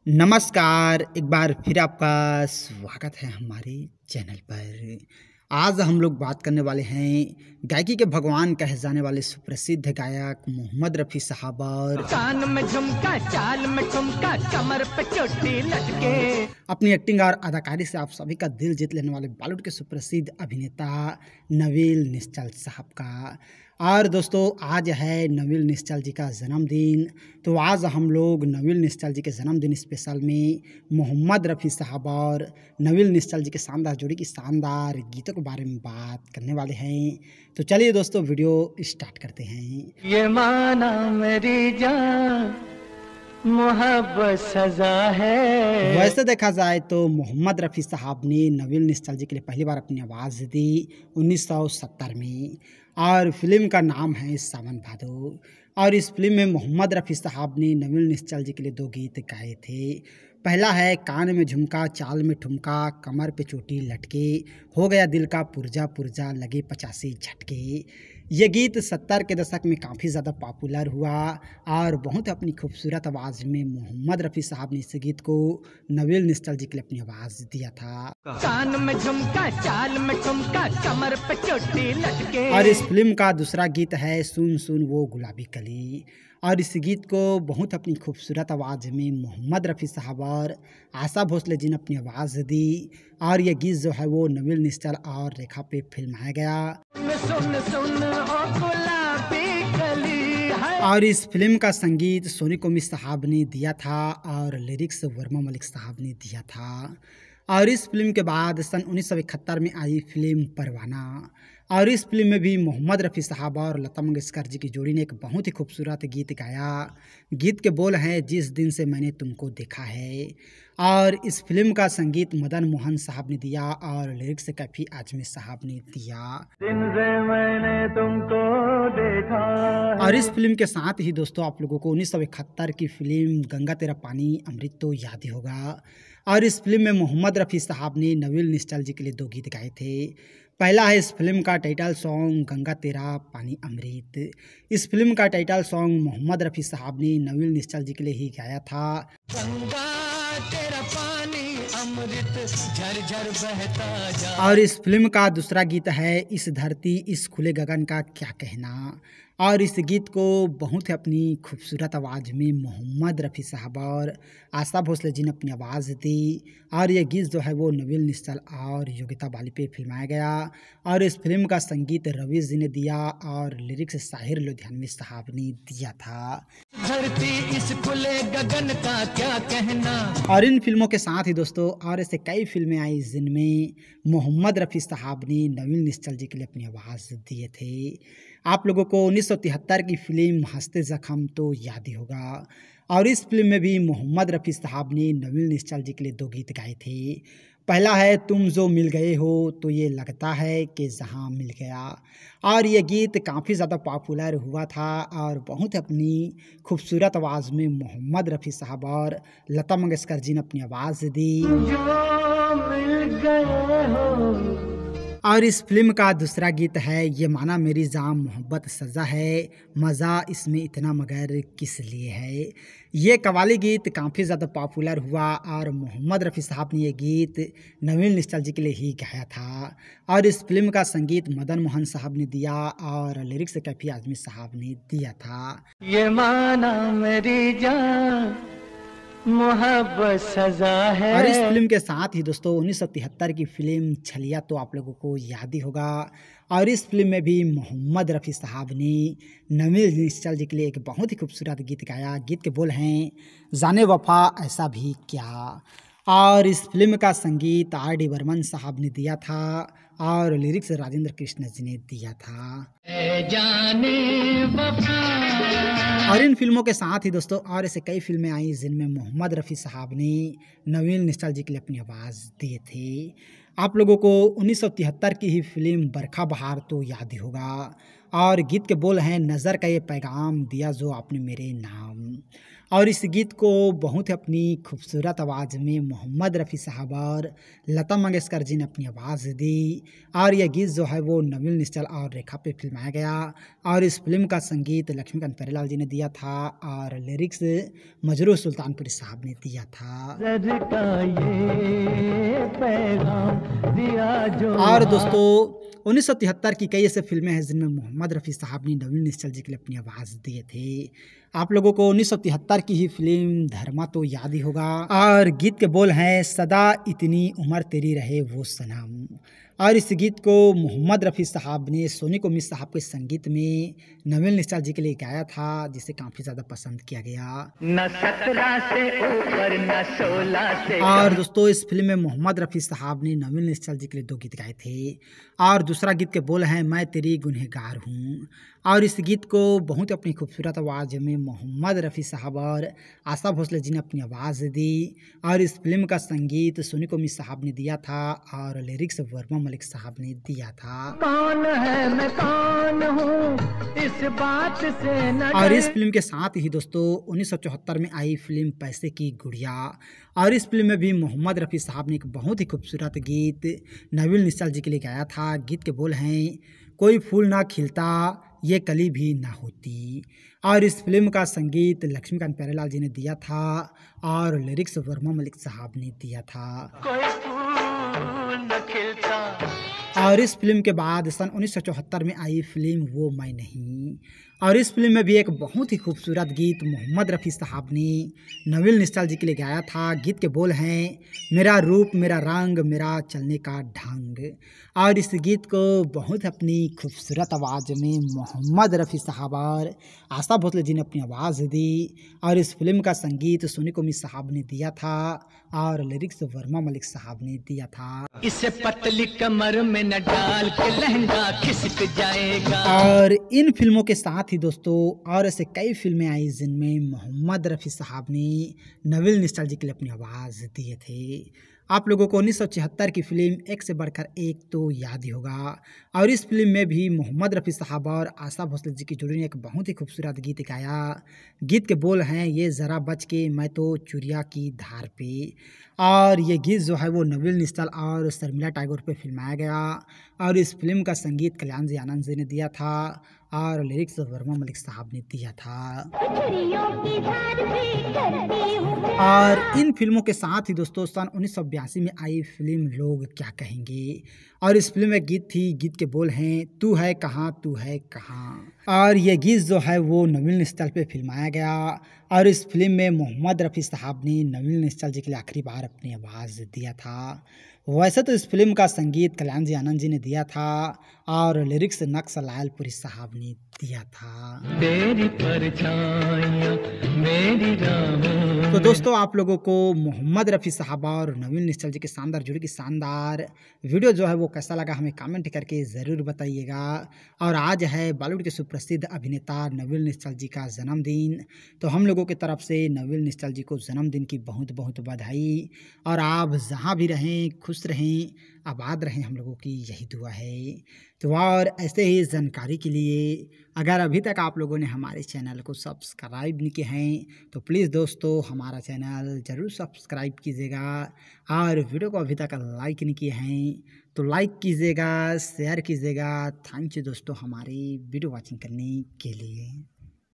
नमस्कार, एक बार फिर आपका स्वागत है हमारे चैनल पर। आज हम लोग बात करने वाले हैं गायकी के भगवान कहे जाने वाले सुप्रसिद्ध गायक मोहम्मद रफ़ी साहब और कान में झुमका, चाल में ठुमका, कमर पे चोटी लटके। अपनी एक्टिंग और अदाकारी से आप सभी का दिल जीत लेने वाले बॉलीवुड के सुप्रसिद्ध अभिनेता नवील निश्चल साहब का। और दोस्तों, आज है नवील निश्चल जी का जन्मदिन। तो आज हम लोग नवील निश्चल जी के जन्मदिन स्पेशल में मोहम्मद रफ़ी साहब और नवील निश्चल जी के शानदार जोड़ी की शानदार गीतों के बारे में बात करने वाले हैं। तो चलिए दोस्तों, वीडियो स्टार्ट करते हैं। ये माना मेरी जान मोहब्बत सजा है। वैसे देखा जाए तो मोहम्मद रफ़ी साहब ने नवील निश्चल जी के लिए पहली बार अपनी आवाज़ दी 1970 में, और फिल्म का नाम है सावन भादो। और इस फिल्म में मोहम्मद रफ़ी साहब ने नवील निश्चल जी के लिए 2 गीत गाए थे। पहला है कान में झुमका, चाल में ठुमका, कमर पे चोटी लटके, हो गया दिल का पुर्जा पुर्जा, लगे 85 झटके। ये गीत 70 के दशक में काफ़ी ज़्यादा पॉपुलर हुआ और बहुत अपनी खूबसूरत आवाज़ में मोहम्मद रफ़ी साहब ने इस गीत को नवील निश्चल जी के लिए अपनी आवाज़ दिया था। कान में झुमका, चाल में ठुमका, कमर पे चोटी लटके। और इस फिल्म का दूसरा गीत है सुन सुन वो गुलाबी कली। और इस गीत को बहुत अपनी खूबसूरत आवाज़ में मोहम्मद रफ़ी साहब और आशा भोसले जी ने अपनी आवाज़ दी। और ये गीत जो है वो नवील निश्चल और रेखा पे फिल्माया गया। सुन सुन ओ गुलाबी कली है। और इस फिल्म का संगीत सोनी कोमी साहब ने दिया था और लिरिक्स वर्मा मलिक साहब ने दिया था। और इस फिल्म के बाद सन 1971 में आई फिल्म परवाना। और इस फिल्म में भी मोहम्मद रफ़ी साहब और लता मंगेशकर जी की जोड़ी ने एक बहुत ही खूबसूरत गीत गाया। गीत के बोल हैं जिस दिन से मैंने तुमको देखा है। और इस फिल्म का संगीत मदन मोहन साहब ने दिया और लिरिक्स कैफी आजमी साहब ने दिया। दिन से मैंने तुमको देखा है। और इस फिल्म के साथ ही दोस्तों, आप लोगों को 1971 की फिल्म गंगा तेरा पानी अमृत तो याद ही होगा। और इस फिल्म में मोहम्मद रफ़ी साहब ने नवील निश्चल जी के लिए 2 गीत गाए थे। पहला है इस फिल्म का टाइटल सॉन्ग गंगा तेरा पानी अमृत। इस फिल्म का टाइटल सॉन्ग मोहम्मद रफ़ी साहब ने नवील निश्चल जी के लिए ही गाया था। गंगा तेरा पानी अमृत झरझर बहता जा। और इस फिल्म का दूसरा गीत है इस धरती इस खुले गगन का क्या कहना। और इस गीत को बहुत ही अपनी खूबसूरत आवाज़ में मोहम्मद रफ़ी साहब और आशा भोसले जी ने अपनी आवाज़ दी। और ये गीत जो है वो नवील निश्चल और योगिता बाली पे फिल्माया गया। और इस फिल्म का संगीत रवि जी ने दिया और लिरिक्स साहिर लुधियानवी साहब ने दिया था। धरती इस खुले गगन का क्या कहना। और इन फिल्मों के साथ ही दोस्तों और ऐसे कई फिल्में आई जिनमें मोहम्मद रफ़ी साहब ने नवील निश्चल जी के लिए अपनी आवाज़ दिए थे। आप लोगों को 1973 की फिल्म हंसते जख्म तो याद ही होगा। और इस फिल्म में भी मोहम्मद रफ़ी साहब ने नवील निश्चल जी के लिए 2 गीत गाए थे। पहला है तुम जो मिल गए हो तो ये लगता है कि जहां मिल गया। और ये गीत काफ़ी ज़्यादा पॉपुलर हुआ था और बहुत अपनी खूबसूरत आवाज़ में मोहम्मद रफ़ी साहब और लता मंगेशकर जी ने अपनी आवाज़ दी। जो मिल गए हो। और इस फिल्म का दूसरा गीत है ये माना मेरी जान मोहब्बत सज़ा है, मज़ा इसमें इतना मगर किस लिए है। ये कव्वाली गीत काफ़ी ज़्यादा पॉपुलर हुआ और मोहम्मद रफ़ी साहब ने ये गीत नवील निश्चल जी के लिए ही गाया था। और इस फिल्म का संगीत मदन मोहन साहब ने दिया और लिरिक्स कैफी आजमी साहब ने दिया था। ये माना मेरी जान मोहब्बत सजा है। और इस फिल्म के साथ ही दोस्तों 1973 की फिल्म छलिया तो आप लोगों को याद ही होगा। और इस फिल्म में भी मोहम्मद रफ़ी साहब ने नवील निश्चल जी के लिए एक बहुत ही खूबसूरत गीत गाया। गीत के बोल हैं जाने वफा ऐसा भी क्या। और इस फिल्म का संगीत R.D. बर्मन साहब ने दिया था और लिरिक्स राजेंद्र कृष्ण जी ने दिया था। जाने वफा। और इन फिल्मों के साथ ही दोस्तों और ऐसे कई फिल्में आई जिनमें मोहम्मद रफ़ी साहब ने नवील निश्चल जी के लिए अपनी आवाज़ दिए थे। आप लोगों को 1973 की ही फिल्म बरखा बहार तो याद ही होगा। और गीत के बोल हैं नज़र का ये पैगाम दिया जो आपने मेरे नाम। और इस गीत को बहुत ही अपनी खूबसूरत आवाज़ में मोहम्मद रफ़ी साहब और लता मंगेशकर जी ने अपनी आवाज़ दी। और यह गीत जो है वो नवल निश्चल और रेखा पे फिल्माया गया और इस फिल्म का संगीत लक्ष्मीकांत प्यारेलाल जी ने दिया था और लिरिक्स मजरूह सुल्तानपुरी साहब ने दिया था। और दोस्तों 1973 की कई ऐसे फिल्में हैं जिनमें मोहम्मद रफ़ी साहब ने नवल निश्चल जी के लिए अपनी आवाज़ दिए थे। आप लोगों को 1973 की ही फिल्म धर्मा तो याद ही होगा और गीत के बोल हैं सदा इतनी उम्र तेरी रहे वो सनम। और इस गीत को मोहम्मद रफ़ी साहब ने सोनी को मिस साहब के संगीत में नवल निश्चल जी के लिए गाया था, जिसे काफ़ी ज़्यादा पसंद किया गया। न 17 से ऊपर न 16 से। और दोस्तों इस फिल्म में मोहम्मद रफ़ी साहब ने नवल निश्चल जी के लिए 2 गीत गाए थे और दूसरा गीत के बोल हैं मैं तेरी गुनहगार हूँ। और इस गीत को बहुत अपनी खूबसूरत आवाज़ में मोहम्मद रफ़ी साहब और आशा भोसले जी ने अपनी आवाज़ दी। और इस फिल्म का संगीत सोनी को मिस साहब ने दिया था और लिरिक्स वर्मा मलिक साहब ने दिया था। कौन है मैं कौन हूँ इस बात से न और इस फिल्म के साथ ही दोस्तों 1974 में आई फिल्म पैसे की गुड़िया और इस फिल्म में भी मोहम्मद रफ़ी साहब ने एक बहुत ही खूबसूरत गीत नवल निश्चल जी के लिए गाया था। गीत के बोल हैं कोई फूल ना खिलता ये कली भी ना होती। और इस फिल्म का संगीत लक्ष्मीकांत प्यारेलाल जी ने दिया था और लिरिक्स वर्मा मलिक साहब ने दिया था। कोई फूल न खिलता। और इस फिल्म के बाद सन 1974 में आई फिल्म वो मैं नहीं और इस फिल्म में भी एक बहुत ही खूबसूरत गीत मोहम्मद रफ़ी साहब ने नवल निश्चल जी के लिए गाया था। गीत के बोल हैं मेरा रूप मेरा रंग मेरा चलने का ढंग। और इस गीत को बहुत अपनी खूबसूरत आवाज़ में मोहम्मद रफ़ी साहब और आशा भोसले जी ने अपनी आवाज़ दी। और इस फिल्म का संगीत सोनी को मिस साहब ने दिया था और लिरिक्स वर्मा मलिक साहब ने दिया था। इसे पतली कमर में न डाल के लहंगा खिसक जाएगा। और इन फिल्मों के साथ ही दोस्तों और ऐसे कई फिल्में आई जिनमें मोहम्मद रफ़ी साहब ने नवल निश्चल जी के लिए अपनी आवाज़ दिए थे। आप लोगों को 1976 की फिल्म एक से बढ़कर एक तो याद ही होगा और इस फिल्म में भी मोहम्मद रफ़ी साहब और आशा भोसले जी की जोड़ी ने एक बहुत ही खूबसूरत गीत गाया। गीत के बोल हैं ये ज़रा बच के मैं तो चुरिया की धार पे। और ये गीत जो है वो नवल निश्चल और शर्मिला टैगोर पे फिल्माया गया और इस फिल्म का संगीत कल्याण जी आनंद जी ने दिया था और लिरिक्स वर्मा मलिक साहब ने दिया था। और इन फिल्मों के साथ ही दोस्तों सन 1982 में आई फिल्म लोग क्या कहेंगे और इस फिल्म में गीत थी। गीत के बोल हैं तू है कहाँ तू है कहाँ। और ये गीत जो है वो नवल निश्चल पे फिल्माया गया और इस फिल्म में मोहम्मद रफ़ी साहब ने नवल निश्चल जी के लिए आखिरी बार अपनी आवाज़ दिया था। वैसे तो इस फिल्म का संगीत कल्याण जी आनंद जी ने दिया था और लिरिक्स नक्श लायलपुरी साहब ने दिया था। तेरी परछाइयां मेरी राहों। तो दोस्तों आप लोगों को मोहम्मद रफ़ी साहब और नवल निश्चल जी के शानदार जोड़ी की शानदार वीडियो जो है वो कैसा लगा हमें कमेंट करके ज़रूर बताइएगा। और आज है बॉलीवुड के सुप्रसिद्ध अभिनेता नवल निश्चल जी का जन्मदिन, तो हम लोगों की तरफ से नवल निश्चल जी को जन्मदिन की बहुत बहुत बधाई। और आप जहाँ भी रहें खुश रहें आबाद रहें, हम लोगों की यही दुआ है। तो और ऐसे ही जानकारी के लिए अगर अभी तक आप लोगों ने हमारे चैनल को सब्सक्राइब नहीं किए हैं तो प्लीज़ दोस्तों हमारा चैनल ज़रूर सब्सक्राइब कीजिएगा और वीडियो को अभी तक लाइक नहीं किए हैं तो लाइक कीजिएगा, शेयर कीजिएगा। थैंक यू दोस्तों हमारी वीडियो वॉचिंग करने के लिए।